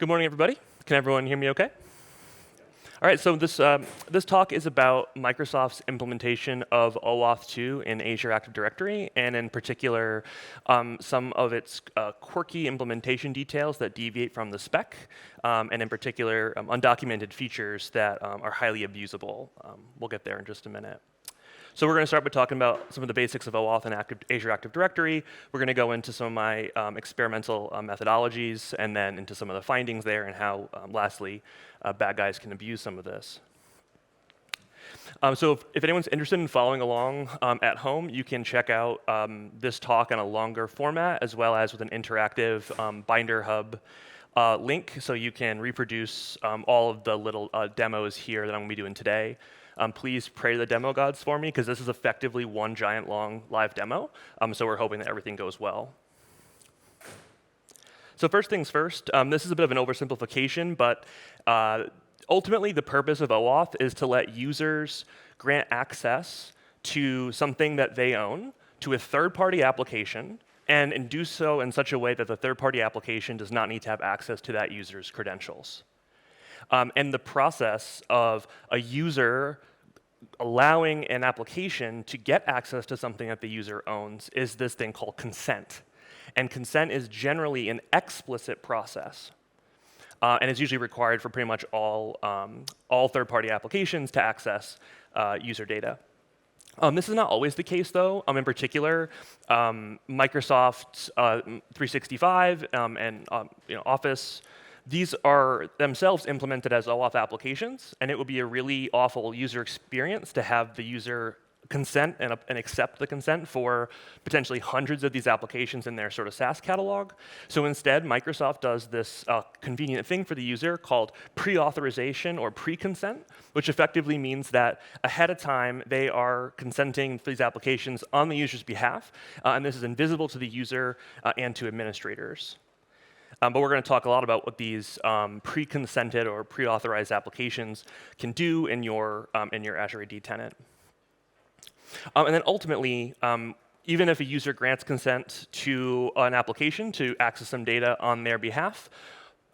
Good morning, everybody. Can everyone hear me okay? All right, so this talk is about Microsoft's implementation of OAuth 2 in Azure Active Directory, and in particular, some of its quirky implementation details that deviate from the spec, and in particular, undocumented features that are highly abusable. We'll get there in just a minute. So we're going to start by talking about some of the basics of OAuth and Azure Active Directory. We're going to go into some of my experimental methodologies, and then into some of the findings there, and how, lastly, bad guys can abuse some of this. So if anyone's interested in following along at home, you can check out this talk in a longer format, as well as with an interactive Binder Hub link, so you can reproduce all of the little demos here that I'm going to be doing today. Please pray to the demo gods for me, because this is effectively one giant long live demo, so we're hoping that everything goes well. So first things first, this is a bit of an oversimplification, but ultimately the purpose of OAuth is to let users grant access to something that they own to a third-party application, and do so in such a way that the third-party application does not need to have access to that user's credentials. And the process of a user allowing an application to get access to something that the user owns is this thing called consent. And consent is generally an explicit process, and is usually required for pretty much all third-party applications to access user data. This is not always the case, though. In particular, Microsoft 365 and Office, these are themselves implemented as OAuth applications, and it would be a really awful user experience to have the user consent and accept the consent for potentially hundreds of these applications in their sort of SaaS catalog. So instead, Microsoft does this convenient thing for the user called pre-authorization or pre-consent, which effectively means that ahead of time they are consenting to these applications on the user's behalf, and this is invisible to the user and to administrators. But we're going to talk a lot about what these pre-consented or pre-authorized applications can do in your Azure AD tenant. And then ultimately, even if a user grants consent to an application to access some data on their behalf,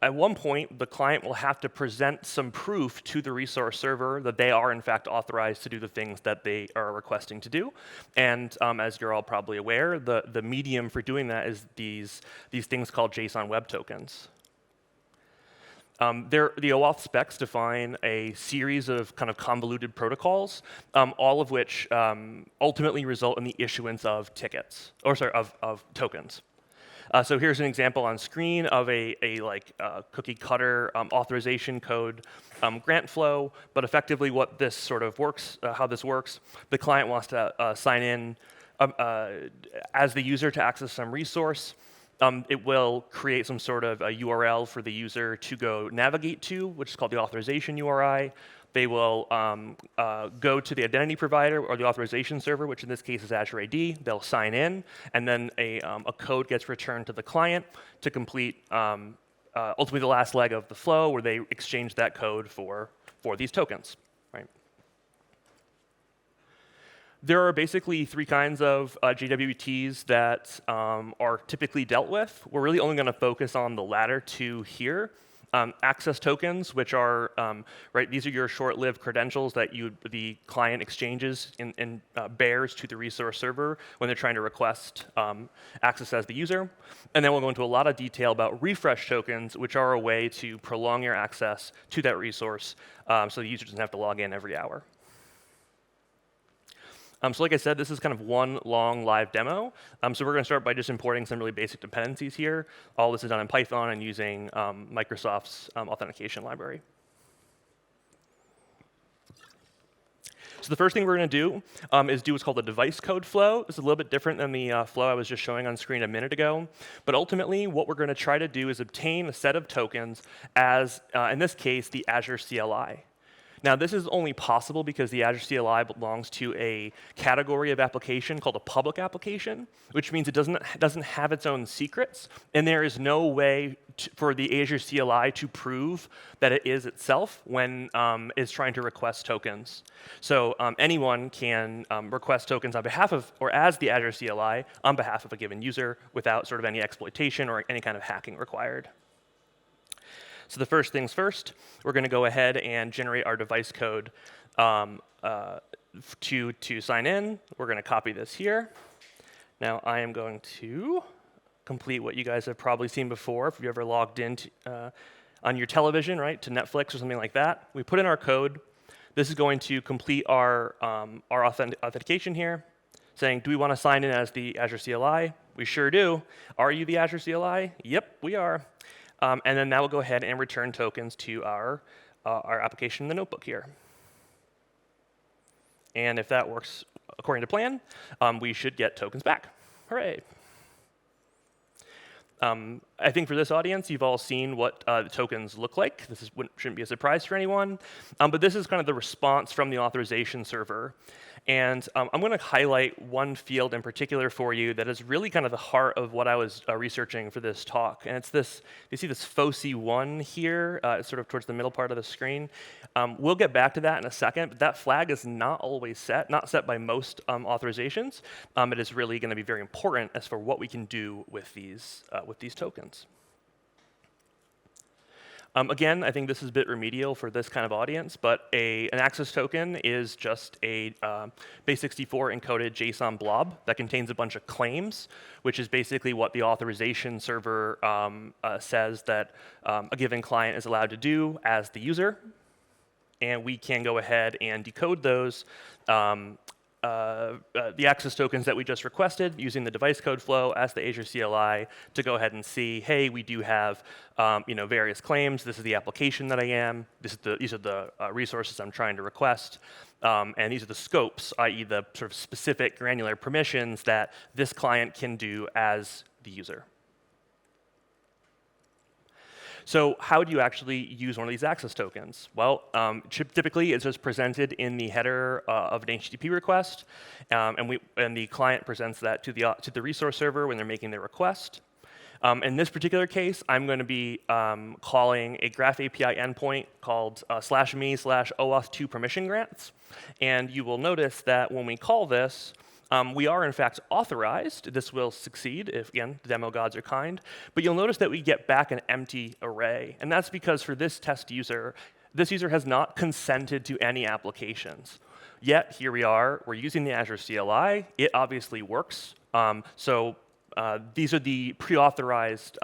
at one point, the client will have to present some proof to the resource server that they are, in fact, authorized to do the things that they are requesting to do. And as you're all probably aware, the medium for doing that is these things called JSON Web Tokens. The OAuth specs define a series of kind of convoluted protocols, all of which ultimately result in the issuance of tickets, or sorry, of tokens. So here's an example on screen of a cookie cutter authorization code grant flow, but effectively what this sort of works, how this works, the client wants to sign in as the user to access some resource. It will create some sort of a URL for the user to go navigate to, which is called the authorization URI. They will go to the identity provider or the authorization server, which in this case is Azure AD. They'll sign in, and then a code gets returned to the client to complete ultimately the last leg of the flow, where they exchange that code for these tokens. Right? There are basically three kinds of JWTs that are typically dealt with. We're really only going to focus on the latter two here. Access tokens, which are, these are your short-lived credentials that the client exchanges and bears to the resource server when they're trying to request access as the user. And then we'll go into a lot of detail about refresh tokens, which are a way to prolong your access to that resource so the user doesn't have to log in every hour. So like I said, this is kind of one long live demo. So we're going to start by just importing some really basic dependencies here. All this is done in Python and using Microsoft's authentication library. So the first thing we're going to do is do what's called the device code flow. This is a little bit different than the flow I was just showing on screen a minute ago. But ultimately, what we're going to try to do is obtain a set of tokens as, in this case, the Azure CLI. Now, this is only possible because the Azure CLI belongs to a category of application called a public application, which means it doesn't have its own secrets, and there is no way for the Azure CLI to prove that it is itself when it's trying to request tokens. So anyone can request tokens on behalf of, or as the Azure CLI, on behalf of a given user without sort of any exploitation or any kind of hacking required. So the first things first, we're going to go ahead and generate our device code to sign in. We're going to copy this here. Now I am going to complete what you guys have probably seen before if you've ever logged in on your television, right, to Netflix or something like that. We put in our code. This is going to complete our authentication here, saying, do we want to sign in as the Azure CLI? We sure do. Are you the Azure CLI? Yep, we are. And then that will go ahead and return tokens to our application in the notebook here. And if that works according to plan, we should get tokens back. Hooray. I think for this audience, you've all seen what the tokens look like. This shouldn't be a surprise for anyone. But this is kind of the response from the authorization server. And I'm going to highlight one field in particular for you that is really kind of the heart of what I was researching for this talk. And it's this, you see this FOSI1 here, sort of towards the middle part of the screen. We'll get back to that in a second, but that flag is not always set, not set by most authorizations. It is really going to be very important as for what we can do with these tokens. Again, I think this is a bit remedial for this kind of audience, but an access token is just a base64 encoded JSON blob that contains a bunch of claims, which is basically what the authorization server says that a given client is allowed to do as the user. And we can go ahead and decode those, the access tokens that we just requested using the device code flow as the Azure CLI to go ahead and see, hey, we do have various claims. This is the application that I am. These are the resources I'm trying to request. And these are the scopes, i.e. the sort of specific granular permissions that this client can do as the user. So how do you actually use one of these access tokens? Well, typically it's just presented in the header of an HTTP request, and the client presents that to the resource server when they're making their request. In this particular case, I'm going to be calling a Graph API endpoint called /me/OAuth2 permission grants, and you will notice that when we call this, we are, in fact, authorized. This will succeed if, again, the demo gods are kind. But you'll notice that we get back an empty array. And that's because for this test user, this user has not consented to any applications. Yet, here we are. We're using the Azure CLI. It obviously works. These are the pre-authorized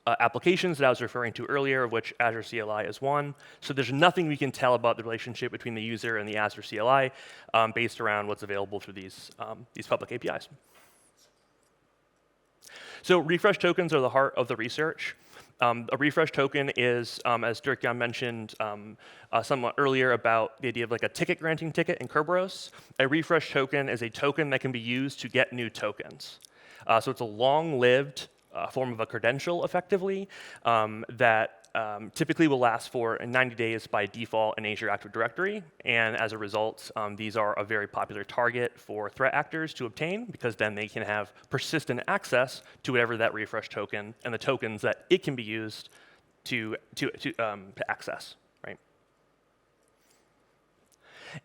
applications that I was referring to earlier, of which Azure CLI is one. So there's nothing we can tell about the relationship between the user and the Azure CLI based around what's available through these public APIs. So refresh tokens are the heart of the research. A refresh token is, as Dirk-Jan mentioned somewhat earlier about the idea of like a ticket granting ticket in Kerberos, a refresh token is a token that can be used to get new tokens. So it's a long-lived form of a credential, effectively, that typically will last for 90 days by default in Azure Active Directory. And as a result, these are a very popular target for threat actors to obtain, because then they can have persistent access to whatever that refresh token and the tokens that it can be used to access.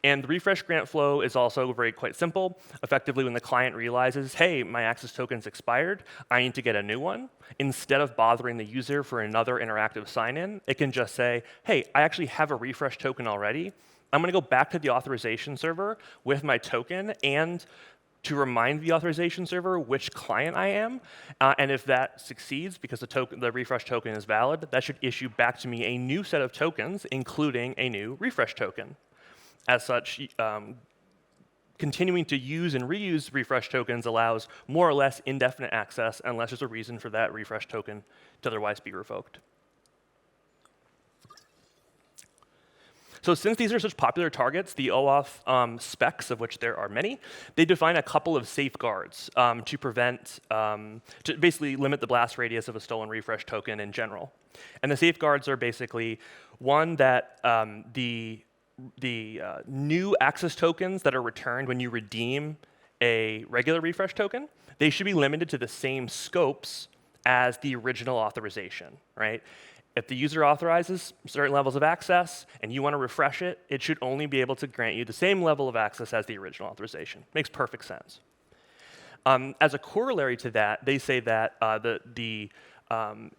And the refresh grant flow is also quite simple. Effectively, when the client realizes, hey, my access token's expired, I need to get a new one, instead of bothering the user for another interactive sign-in, it can just say, hey, I actually have a refresh token already. I'm going to go back to the authorization server with my token and to remind the authorization server which client I am. And if that succeeds, because the refresh token is valid, that should issue back to me a new set of tokens, including a new refresh token. As such, continuing to use and reuse refresh tokens allows more or less indefinite access unless there's a reason for that refresh token to otherwise be revoked. So since these are such popular targets, the OAuth specs, of which there are many, they define a couple of safeguards to basically limit the blast radius of a stolen refresh token in general. And the safeguards are basically, one, that the new access tokens that are returned when you redeem a regular refresh token, they should be limited to the same scopes as the original authorization, right? If the user authorizes certain levels of access and you want to refresh it, it should only be able to grant you the same level of access as the original authorization. Makes perfect sense. As a corollary to that, they say that the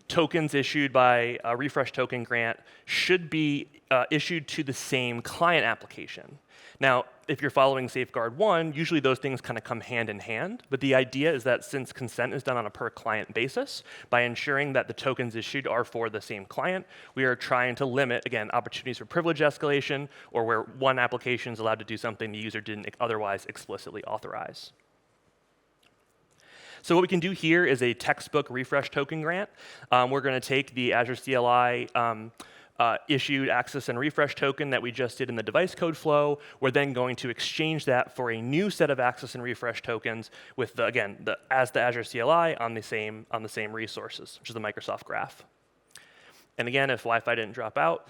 tokens issued by a refresh token grant should be issued to the same client application. Now, if you're following Safeguard 1, usually those things kind of come hand in hand, but the idea is that since consent is done on a per client basis, by ensuring that the tokens issued are for the same client, we are trying to limit, again, opportunities for privilege escalation, or where one application is allowed to do something the user didn't otherwise explicitly authorize. So what we can do here is a textbook refresh token grant. We're going to take the Azure CLI issued access and refresh token that we just did in the device code flow. We're then going to exchange that for a new set of access and refresh tokens with, as the Azure CLI on the same resources, which is the Microsoft graph. And again, if Wi-Fi didn't drop out,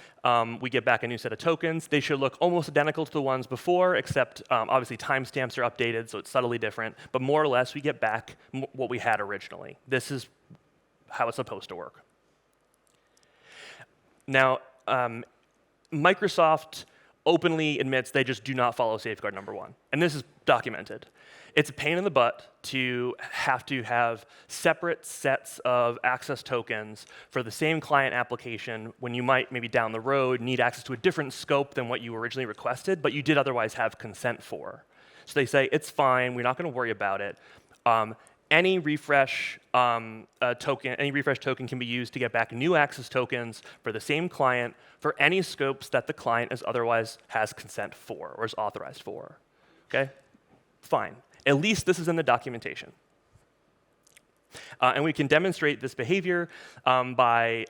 we get back a new set of tokens. They should look almost identical to the ones before, except obviously timestamps are updated, so it's subtly different. But more or less, we get back what we had originally. This is how it's supposed to work. Now, Microsoft openly admits they just do not follow safeguard number 1. And this is documented. It's a pain in the butt to have separate sets of access tokens for the same client application when you might maybe down the road need access to a different scope than what you originally requested, but you did otherwise have consent for. So they say, it's fine, we're not going to worry about it. Any refresh token can be used to get back new access tokens for the same client for any scopes that the client otherwise has consent for or is authorized for. Okay? Fine. At least this is in the documentation. And we can demonstrate this behavior by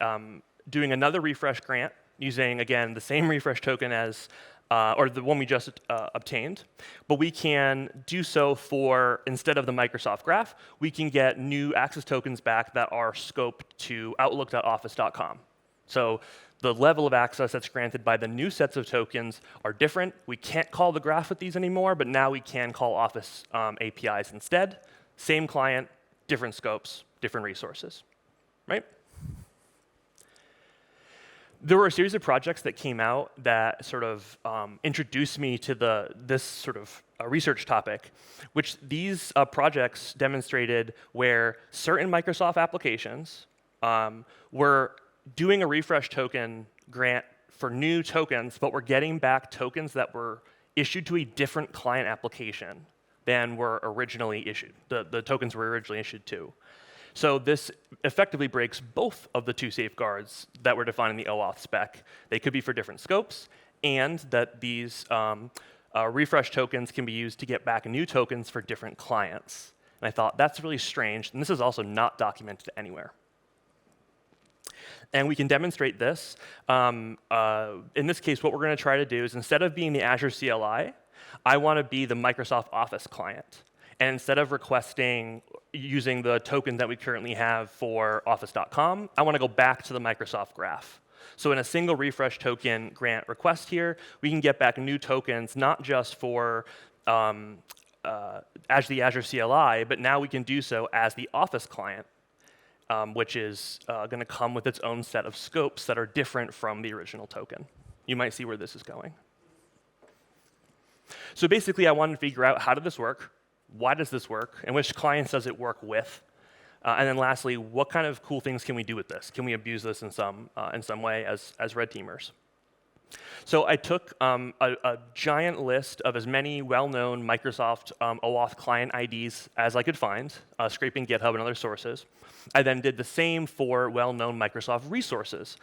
doing another refresh grant using, again, the same refresh token as or the one we just obtained, but we can do so for, instead of the Microsoft graph, we can get new access tokens back that are scoped to outlook.office.com. So the level of access that's granted by the new sets of tokens are different. We can't call the graph with these anymore, but now we can call Office APIs instead. Same client, different scopes, different resources, right? There were a series of projects that came out that sort of introduced me to this sort of research topic, which these projects demonstrated where certain Microsoft applications were doing a refresh token grant for new tokens, but were getting back tokens that were issued to a different client application than were originally issued. The tokens were originally issued to. So this effectively breaks both of the two safeguards that were defined in the OAuth spec. They could be for different scopes, and that these refresh tokens can be used to get back new tokens for different clients. And I thought, that's really strange, and this is also not documented anywhere. And we can demonstrate this. In this case, what we're going to try to do is, instead of being the Azure CLI, I want to be the Microsoft Office client. And instead of requesting using the token that we currently have for office.com, I want to go back to the Microsoft graph. So in a single refresh token grant request here, we can get back new tokens, not just for the Azure CLI, but now we can do so as the Office client, which is going to come with its own set of scopes that are different from the original token. You might see where this is going. So basically, I wanted to figure out, how did this work? Why does this work? And which clients does it work with? And then lastly, what kind of cool things can we do with this? Can we abuse this in some way as red teamers? So I took a giant list of as many well-known Microsoft OAuth client IDs as I could find, scraping GitHub and other sources. I then did the same for well-known Microsoft resources.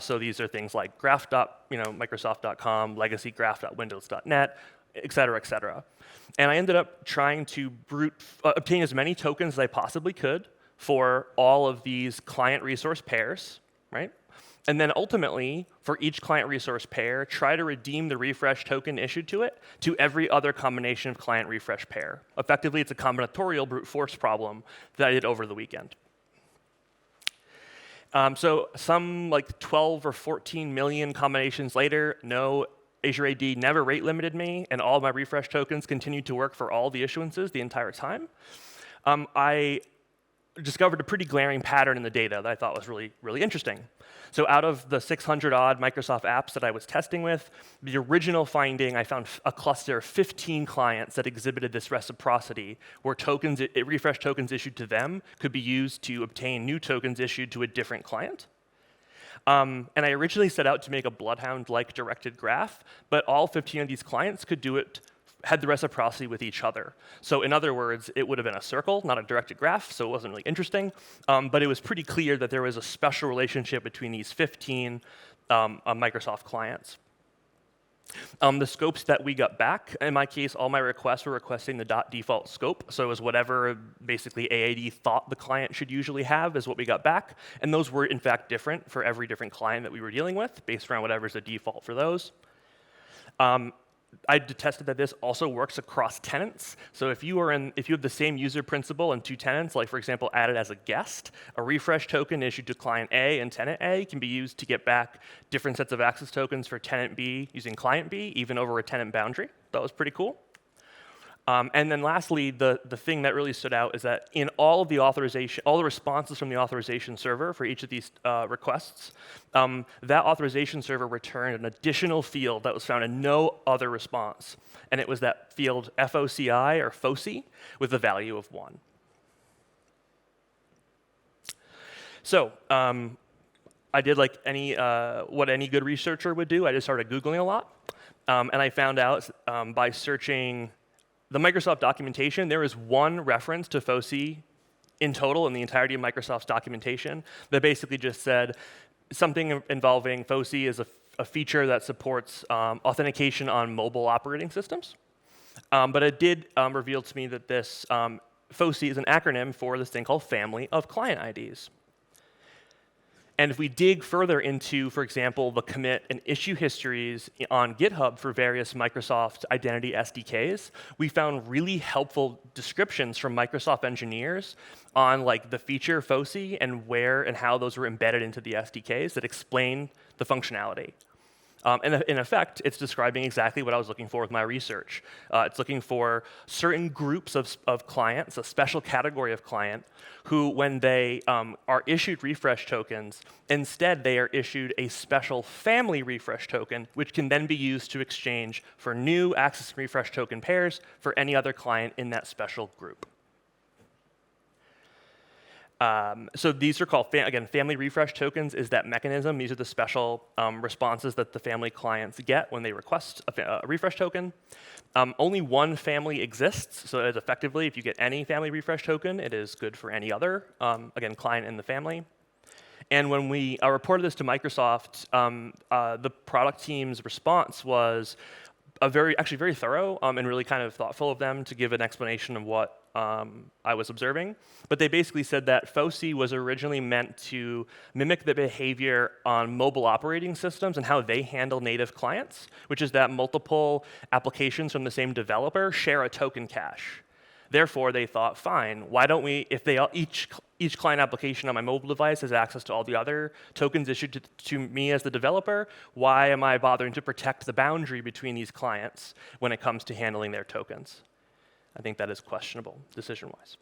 So these are things like graph.microsoft.com, legacy graph.windows.net, et cetera, et cetera. And I ended up trying to obtain as many tokens as I possibly could for all of these client resource pairs, right? And then ultimately, for each client resource pair, try to redeem the refresh token issued to it to every other combination of client refresh pair. Effectively, it's a combinatorial brute force problem that I did over the weekend. So some like 12 or 14 million combinations later, no, Azure AD never rate limited me, and all my refresh tokens continued to work for all the issuances the entire time. I discovered a pretty glaring pattern in the data that I thought was really, really interesting. So out of the 600 odd Microsoft apps that I was testing with, the original finding, I found a cluster of 15 clients that exhibited this reciprocity, where tokens, refresh tokens issued to them could be used to obtain new tokens issued to a different client. And I originally set out to make a Bloodhound-like directed graph, but all 15 of these clients could do it, had the reciprocity with each other. So in other words, it would have been a circle, not a directed graph, so it wasn't really interesting. But it was pretty clear that there was a special relationship between these 15 Microsoft clients. The scopes that we got back, in my case, all my requests were requesting the .default scope, so it was whatever basically AAD thought the client should usually have is what we got back, and those were in fact different for every different client that we were dealing with, based around whatever's the default for those. I detested that this also works across tenants. So if you have the same user principal and 2 tenants, like for example added as a guest, a refresh token issued to client A and tenant A can be used to get back different sets of access tokens for tenant B using client B, even over a tenant boundary. That was pretty cool. And then lastly, the thing that really stood out is that in all of the all the responses from the authorization server for each of these requests, that authorization server returned an additional field that was found in no other response. And it was that field FOCI or FOCI with a value of 1. So I did like what any good researcher would do. I just started Googling a lot. And I found out by searching the Microsoft documentation, there is one reference to FOCI in total in the entirety of Microsoft's documentation that basically just said something involving FOCI is a feature that supports authentication on mobile operating systems. But it did reveal to me that this FOCI is an acronym for this thing called Family of Client IDs. And if we dig further into, for example, the commit and issue histories on GitHub for various Microsoft identity SDKs, we found really helpful descriptions from Microsoft engineers on like the feature FOCI and where and how those were embedded into the SDKs that explain the functionality. And in effect, it's describing exactly what I was looking for with my research. It's looking for certain groups of clients, a special category of client, who, when they are issued refresh tokens, instead they are issued a special family refresh token, which can then be used to exchange for new access and refresh token pairs for any other client in that special group. So these are called, again, family refresh tokens is that mechanism. These are the special responses that the family clients get when they request a refresh token. Only one family exists, so as effectively, if you get any family refresh token, it is good for any other, again, client in the family. And when we reported this to Microsoft, the product team's response was actually very thorough and really kind of thoughtful of them to give an explanation of what I was observing. But they basically said that FOCI was originally meant to mimic the behavior on mobile operating systems and how they handle native clients, which is that multiple applications from the same developer share a token cache. Therefore, they thought, fine, why don't we, if they all, each client application on my mobile device has access to all the other tokens issued to me as the developer, why am I bothering to protect the boundary between these clients when it comes to handling their tokens? I think that is questionable, decision-wise.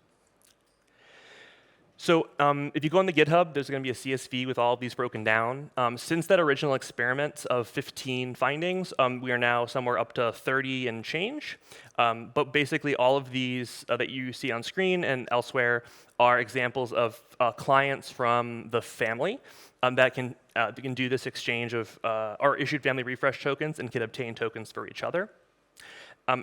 So if you go on the GitHub, there's going to be a CSV with all of these broken down. Since that original experiment of 15 findings, we are now somewhere up to 30 and change. But basically, all of these that you see on screen and elsewhere are examples of clients from the family that can do this exchange of or issued family refresh tokens and can obtain tokens for each other.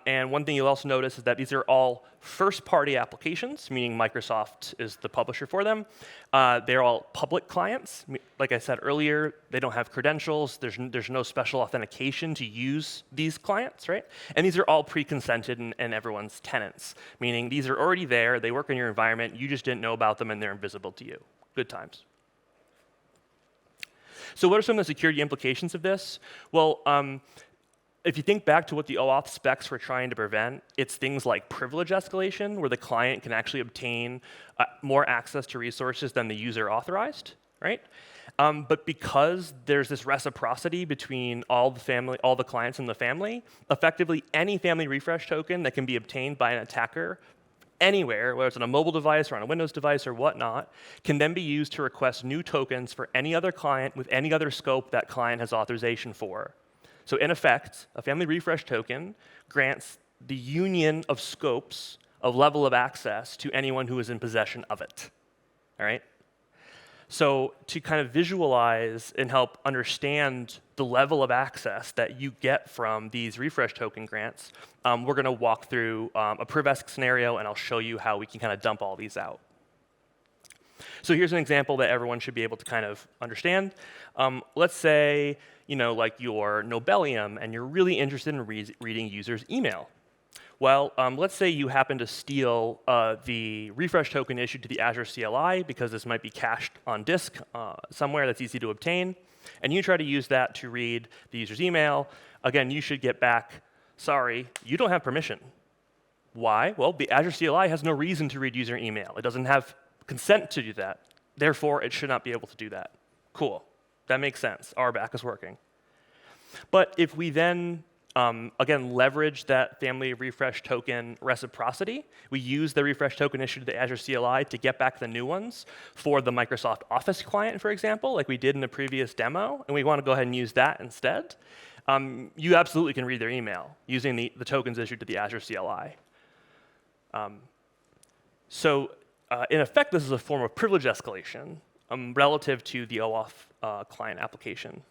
And one thing you'll also notice is that these are all first-party applications, meaning Microsoft is the publisher for them. They're all public clients. Like I said earlier, they don't have credentials. There's no special authentication to use these clients, right? And these are all pre-consented and everyone's tenants, meaning these are already there. They work in your environment. You just didn't know about them, and they're invisible to you. Good times. So what are some of the security implications of this? Well, if you think back to what the OAuth specs were trying to prevent, it's things like privilege escalation, where the client can actually obtain more access to resources than the user authorized, right? But because there's this reciprocity between all the clients in the family, effectively any family refresh token that can be obtained by an attacker anywhere, whether it's on a mobile device or on a Windows device or whatnot, can then be used to request new tokens for any other client with any other scope that client has authorization for. So in effect, a family refresh token grants the union of scopes of level of access to anyone who is in possession of it. All right? So to kind of visualize and help understand the level of access that you get from these refresh token grants, we're going to walk through a PrivEsk scenario, and I'll show you how we can kind of dump all these out. So here's an example that everyone should be able to kind of understand. Let's say, like you're Nobelium, and you're really interested in reading users' email. Well, let's say you happen to steal the refresh token issued to the Azure CLI because this might be cached on disk somewhere that's easy to obtain, and you try to use that to read the user's email. Again, you should get back, sorry, you don't have permission. Why? Well, the Azure CLI has no reason to read user email. It doesn't have consent to do that. Therefore, it should not be able to do that. Cool. That makes sense. Our back is working. But if we then again, leverage that family refresh token reciprocity. We use the refresh token issued to the Azure CLI to get back the new ones for the Microsoft Office client, for example, like we did in the previous demo, and we want to go ahead and use that instead. You absolutely can read their email using the tokens issued to the Azure CLI. So in effect, this is a form of privilege escalation relative to the OAuth client application.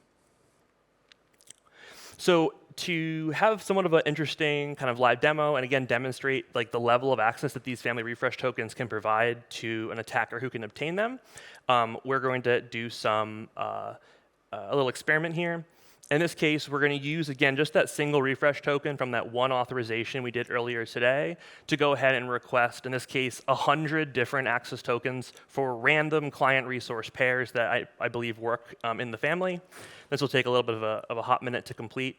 So to have somewhat of an interesting kind of live demo and again demonstrate like the level of access that these family refresh tokens can provide to an attacker who can obtain them, we're going to do a little experiment here. In this case, we're going to use, again, just that single refresh token from that one authorization we did earlier today to go ahead and request, in this case, 100 different access tokens for random client resource pairs that I believe work in the family. This will take a little bit of a hot minute to complete.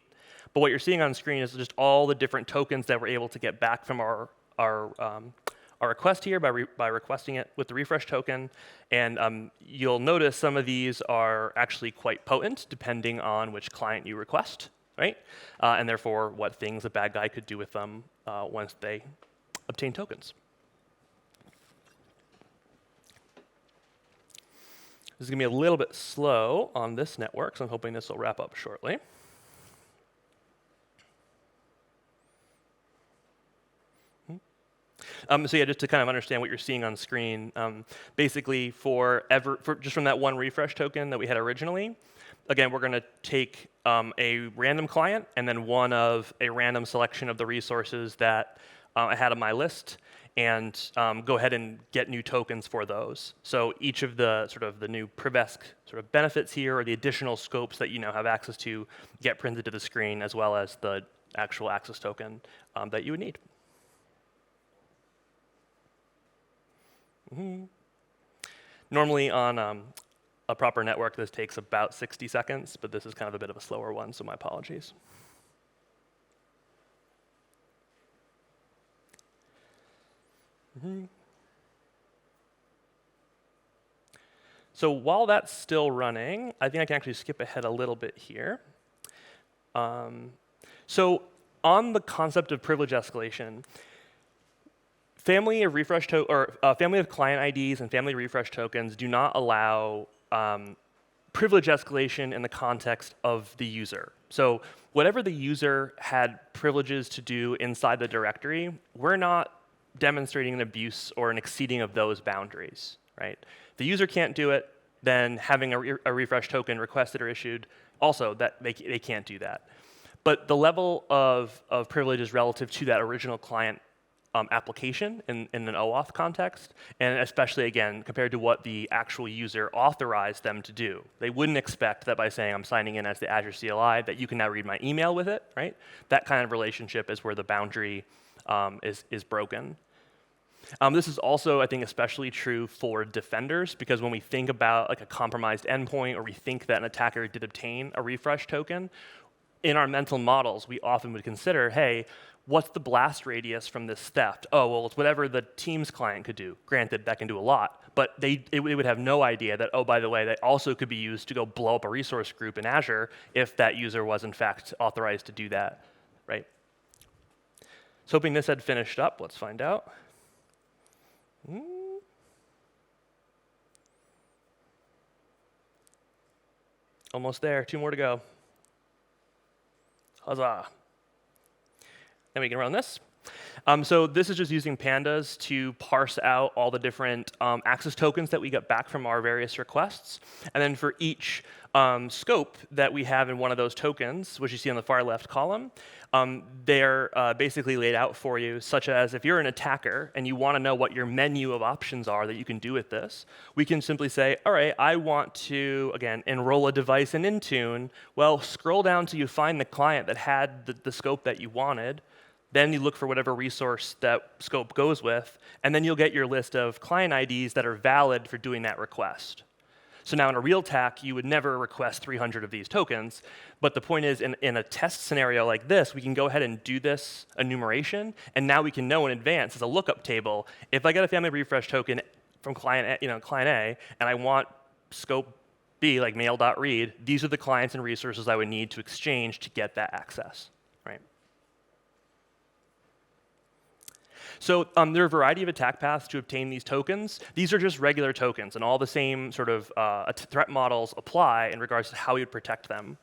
But what you're seeing on screen is just all the different tokens that we're able to get back from our request here by requesting it with the refresh token. And you'll notice some of these are actually quite potent depending on which client you request, right? And therefore what things a bad guy could do with them once they obtain tokens. This is going to be a little bit slow on this network, so I'm hoping this will wrap up shortly. So yeah, just to kind of understand what you're seeing on screen, basically just from that one refresh token that we had originally, again, we're going to take a random client and then one of a random selection of the resources that I had on my list, and go ahead and get new tokens for those. So each of the sort of the new PrivEsk sort of benefits here, or the additional scopes that you now have access to, get printed to the screen, as well as the actual access token that you would need. Normally on a proper network, this takes about 60 seconds, but this is kind of a bit of a slower one, so my apologies. So while that's still running, I think I can actually skip ahead a little bit here. So on the concept of privilege escalation, family of client IDs and family refresh tokens do not allow privilege escalation in the context of the user. So whatever the user had privileges to do inside the directory, we're not demonstrating an abuse or an exceeding of those boundaries, right? The user can't do it, then having a refresh token requested or issued, also that they can't do that. But the level of privilege is relative to that original client application in an OAuth context, and especially, again, compared to what the actual user authorized them to do. They wouldn't expect that by saying, I'm signing in as the Azure CLI, that you can now read my email with it, right? That kind of relationship is where the boundary is broken. This is also, I think, especially true for defenders, because when we think about like a compromised endpoint, or we think that an attacker did obtain a refresh token, in our mental models, we often would consider, hey, what's the blast radius from this theft? Oh, well, it's whatever the Teams client could do. Granted, that can do a lot, but they would have no idea that, oh, by the way, that also could be used to go blow up a resource group in Azure if that user was, in fact, authorized to do that, right? So hoping this had finished up. Let's find out. Almost there. 2 more to go. Huzzah. Then we can run this. So this is just using pandas to parse out all the different access tokens that we get back from our various requests. And then for each scope that we have in one of those tokens, which you see on the far left column, they're basically laid out for you, such as if you're an attacker and you want to know what your menu of options are that you can do with this, we can simply say, all right, I want to, again, enroll a device in Intune. Well, scroll down till you find the client that had the scope that you wanted. Then you look for whatever resource that scope goes with, and then you'll get your list of client IDs that are valid for doing that request. So now in a real attack, you would never request 300 of these tokens, but the point is in a test scenario like this, we can go ahead and do this enumeration, and now we can know in advance as a lookup table, if I get a family refresh token from client A, and I want scope B, like mail.read, these are the clients and resources I would need to exchange to get that access. So there are a variety of attack paths to obtain these tokens. These are just regular tokens, and all the same sort of threat models apply in regards to how we would protect them.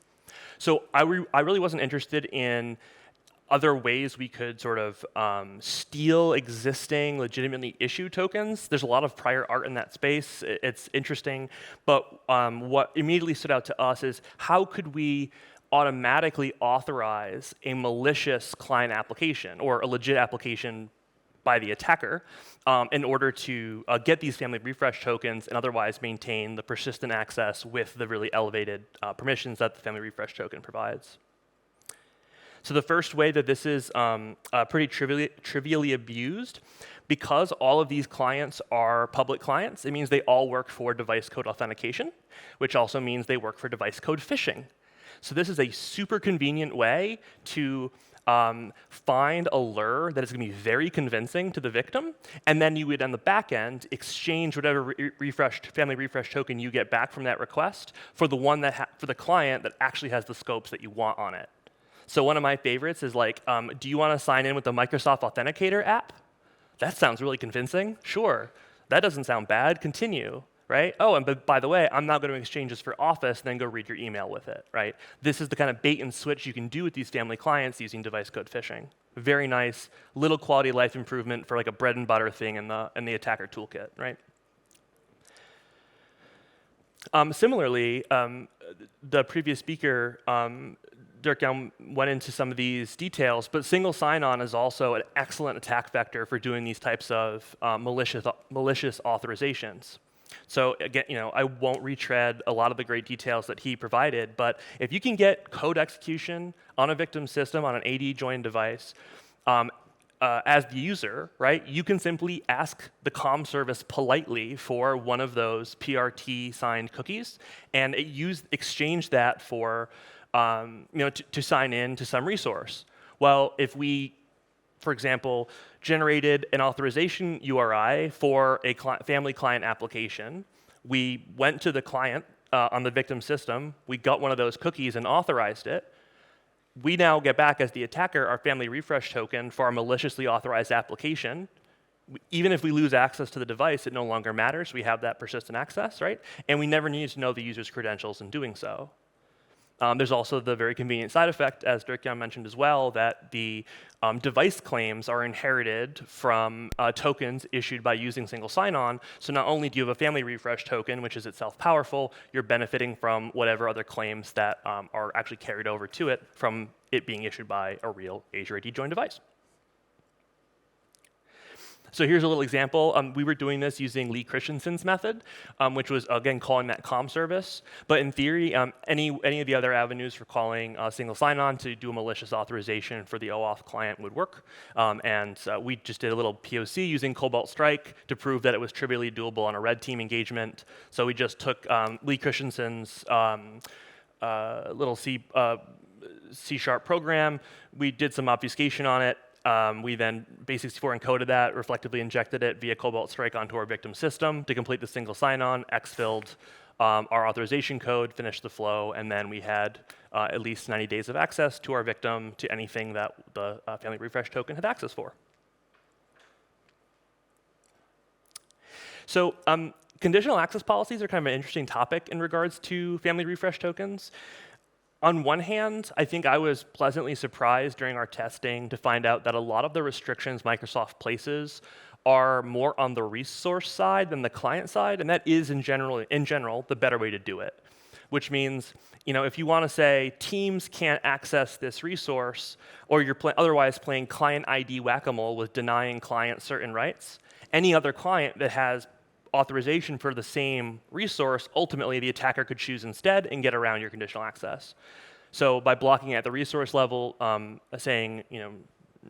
So I really wasn't interested in other ways we could sort of steal existing legitimately issued tokens. There's a lot of prior art in that space. It's interesting. But what immediately stood out to us is how could we automatically authorize a malicious client application or a legit application by the attacker in order to get these family refresh tokens and otherwise maintain the persistent access with the really elevated permissions that the family refresh token provides. So the first way that this is pretty trivially abused, because all of these clients are public clients, it means they all work for device code authentication, which also means they work for device code phishing. So this is a super convenient way to find a lure that is going to be very convincing to the victim, and then you would, on the back end, exchange whatever family refresh token you get back from that request for the one for the client that actually has the scopes that you want on it. So one of my favorites is like, do you want to sign in with the Microsoft Authenticator app? That sounds really convincing. Sure. That doesn't sound bad. Continue. Right? Oh, and by the way, I'm not going to exchange this for Office and then go read your email with it, right? This is the kind of bait and switch you can do with these family clients using device code phishing. Very nice, little quality of life improvement for like a bread and butter thing in the attacker toolkit, right? Similarly, the previous speaker, Dirk Jan, went into some of these details, but single sign-on is also an excellent attack vector for doing these types of malicious authorizations. So again, I won't retread a lot of the great details that he provided, but if you can get code execution on a victim system on an AD joined device, as the user, right, you can simply ask the comm service politely for one of those PRT signed cookies, and exchange that for, to sign in to some resource. Well, if we, for example, generated an authorization URI for a family client application. We went to the client on the victim system. We got one of those cookies and authorized it. We now get back as the attacker our family refresh token for our maliciously authorized application. Even if we lose access to the device, it no longer matters. We have that persistent access, right? And we never need to know the user's credentials in doing so. There's also the very convenient side effect, as Dirk Jan mentioned as well, that the device claims are inherited from tokens issued by using single sign-on. So not only do you have a family refresh token, which is itself powerful, you're benefiting from whatever other claims that are actually carried over to it from it being issued by a real Azure AD joined device. So here's a little example. We were doing this using Lee Christensen's method, which was, again, calling that comm service. But in theory, any of the other avenues for calling single sign-on to do a malicious authorization for the OAuth client would work. We just did a little POC using Cobalt Strike to prove that it was trivially doable on a red team engagement. So we just took Lee Christensen's little C# program. We did some obfuscation on it. We then base64 encoded that, reflectively injected it via Cobalt Strike onto our victim system to complete the single sign-on, exfilled our authorization code, finished the flow, and then we had at least 90 days of access to our victim to anything that the family refresh token had access for. So conditional access policies are kind of an interesting topic in regards to family refresh tokens. On one hand, I think I was pleasantly surprised during our testing to find out that a lot of the restrictions Microsoft places are more on the resource side than the client side, and that is in general the better way to do it. Which means, if you want to say teams can't access this resource, or you're otherwise playing client ID whack-a-mole with denying clients certain rights, any other client that has authorization for the same resource, ultimately the attacker could choose instead and get around your conditional access. So by blocking at the resource level, saying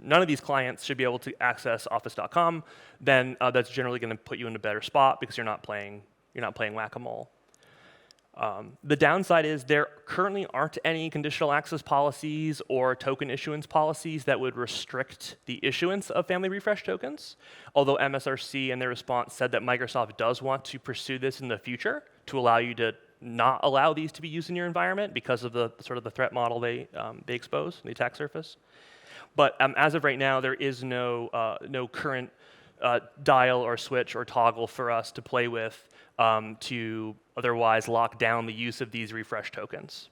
none of these clients should be able to access Office.com, then that's generally going to put you in a better spot because you're not playing whack-a-mole. The downside is there currently aren't any conditional access policies or token issuance policies that would restrict the issuance of family refresh tokens, although MSRC in their response said that Microsoft does want to pursue this in the future to allow you to not allow these to be used in your environment because of the sort of the threat model they expose, the attack surface. But as of right now, there is no current dial or switch or toggle for us to play with to otherwise lock down the use of these refresh tokens.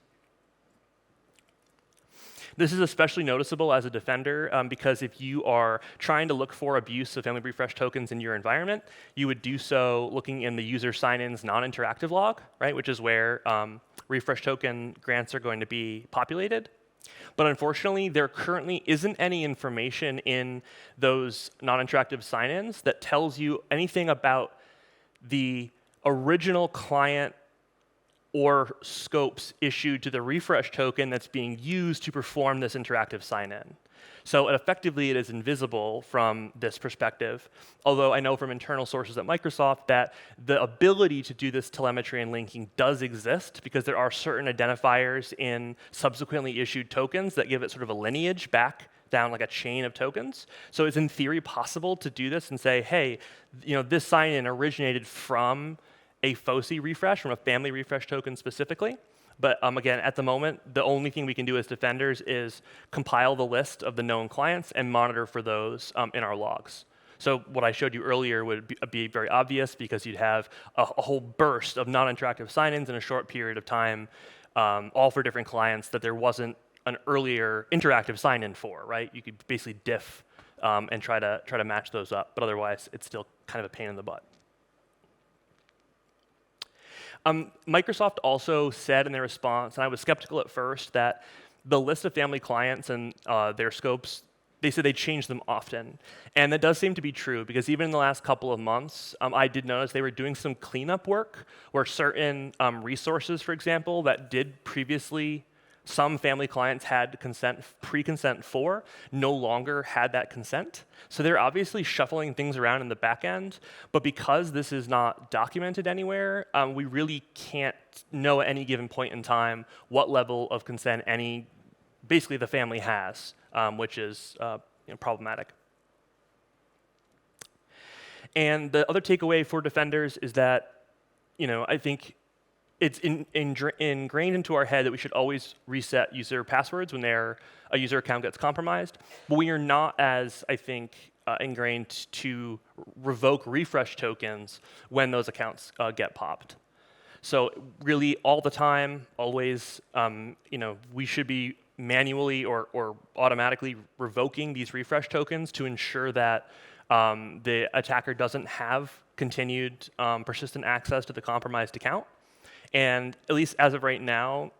This is especially noticeable as a defender because if you are trying to look for abuse of family refresh tokens in your environment, you would do so looking in the user sign-in's non-interactive log, right, which is where refresh token grants are going to be populated. But unfortunately, there currently isn't any information in those non-interactive sign-ins that tells you anything about the original client or scopes issued to the refresh token that's being used to perform this interactive sign-in. So effectively, it is invisible from this perspective, although I know from internal sources at Microsoft that the ability to do this telemetry and linking does exist because there are certain identifiers in subsequently issued tokens that give it sort of a lineage back down like a chain of tokens. So it's in theory possible to do this and say, hey, this sign-in originated from a FOSI refresh, from a family refresh token specifically. But again, at the moment, the only thing we can do as defenders is compile the list of the known clients and monitor for those in our logs. So what I showed you earlier would be very obvious because you'd have a whole burst of non-interactive sign-ins in a short period of time, all for different clients that there wasn't an earlier interactive sign-in for, right? You could basically diff and try to match those up, but otherwise, it's still kind of a pain in the butt. Microsoft also said in their response, and I was skeptical at first, that the list of family clients and their scopes, they said they change them often. And that does seem to be true, because even in the last couple of months, I did notice they were doing some cleanup work where certain resources, for example, that did previously some family clients had pre-consent for, no longer had that consent. So they're obviously shuffling things around in the back end, but because this is not documented anywhere, we really can't know at any given point in time what level of consent basically the family has, which is problematic. And the other takeaway for defenders is that, I think it's ingrained into our head that we should always reset user passwords when a user account gets compromised. But we are not as, I think, ingrained to revoke refresh tokens when those accounts get popped. So really, all the time, always, we should be manually or automatically revoking these refresh tokens to ensure that the attacker doesn't have continued persistent access to the compromised account. And at least as of right now,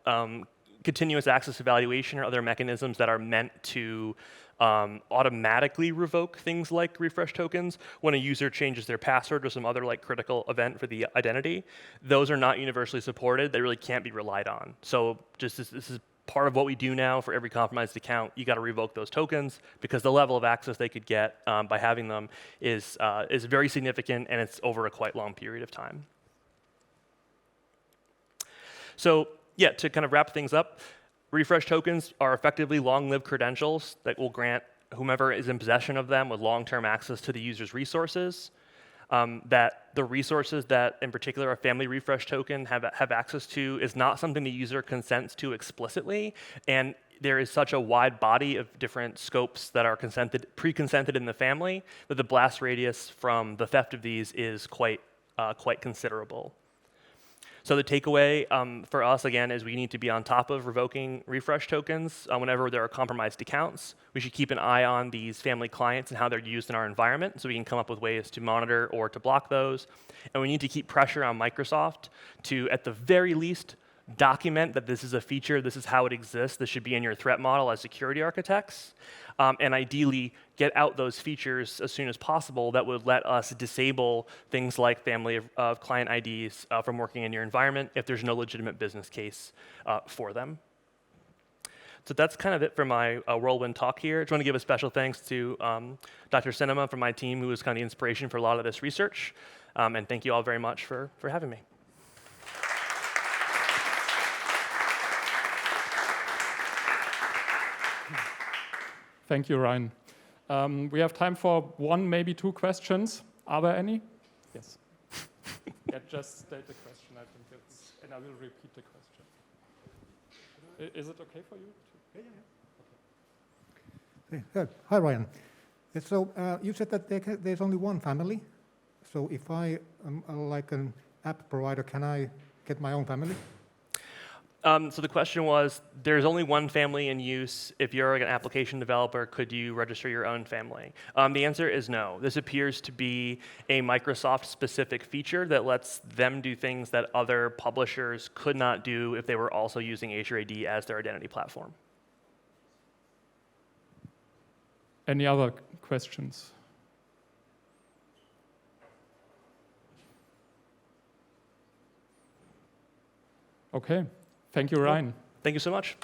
continuous access evaluation or other mechanisms that are meant to automatically revoke things like refresh tokens when a user changes their password or some other critical event for the identity, those are not universally supported. They really can't be relied on. So just this is part of what we do now for every compromised account. You got to revoke those tokens because the level of access they could get by having them is very significant, and it's over a quite long period of time. So yeah, to kind of wrap things up, refresh tokens are effectively long-lived credentials that will grant whomever is in possession of them with long-term access to the user's resources. That the resources that, in particular, a family refresh token have access to is not something the user consents to explicitly, and there is such a wide body of different scopes that are pre-consented in the family that the blast radius from the theft of these is quite quite considerable. So the takeaway for us, again, is we need to be on top of revoking refresh tokens whenever there are compromised accounts. We should keep an eye on these family clients and how they're used in our environment so we can come up with ways to monitor or to block those. And we need to keep pressure on Microsoft to, at the very least, document that this is a feature, this is how it exists, this should be in your threat model as security architects, and ideally get out those features as soon as possible that would let us disable things like family of client IDs from working in your environment if there's no legitimate business case for them. So that's kind of it for my whirlwind talk here. I just want to give a special thanks to Dr. Cinema from my team, who was kind of the inspiration for a lot of this research, and thank you all very much for having me. Thank you, Ryan. We have time for one, maybe two questions. Are there any? Yes. Yeah, just state the question, I think it's, and I will repeat the question. Is it okay for you? Yeah. Okay. Good. Hi, Ryan. So you said that there's only one family. So if I am like an app provider, can I get my own family? So the question was, there's only one family in use. If you're like an application developer, could you register your own family? The answer is no. This appears to be a Microsoft-specific feature that lets them do things that other publishers could not do if they were also using Azure AD as their identity platform. Any other questions? Okay. Thank you, Ryan. Thank you so much.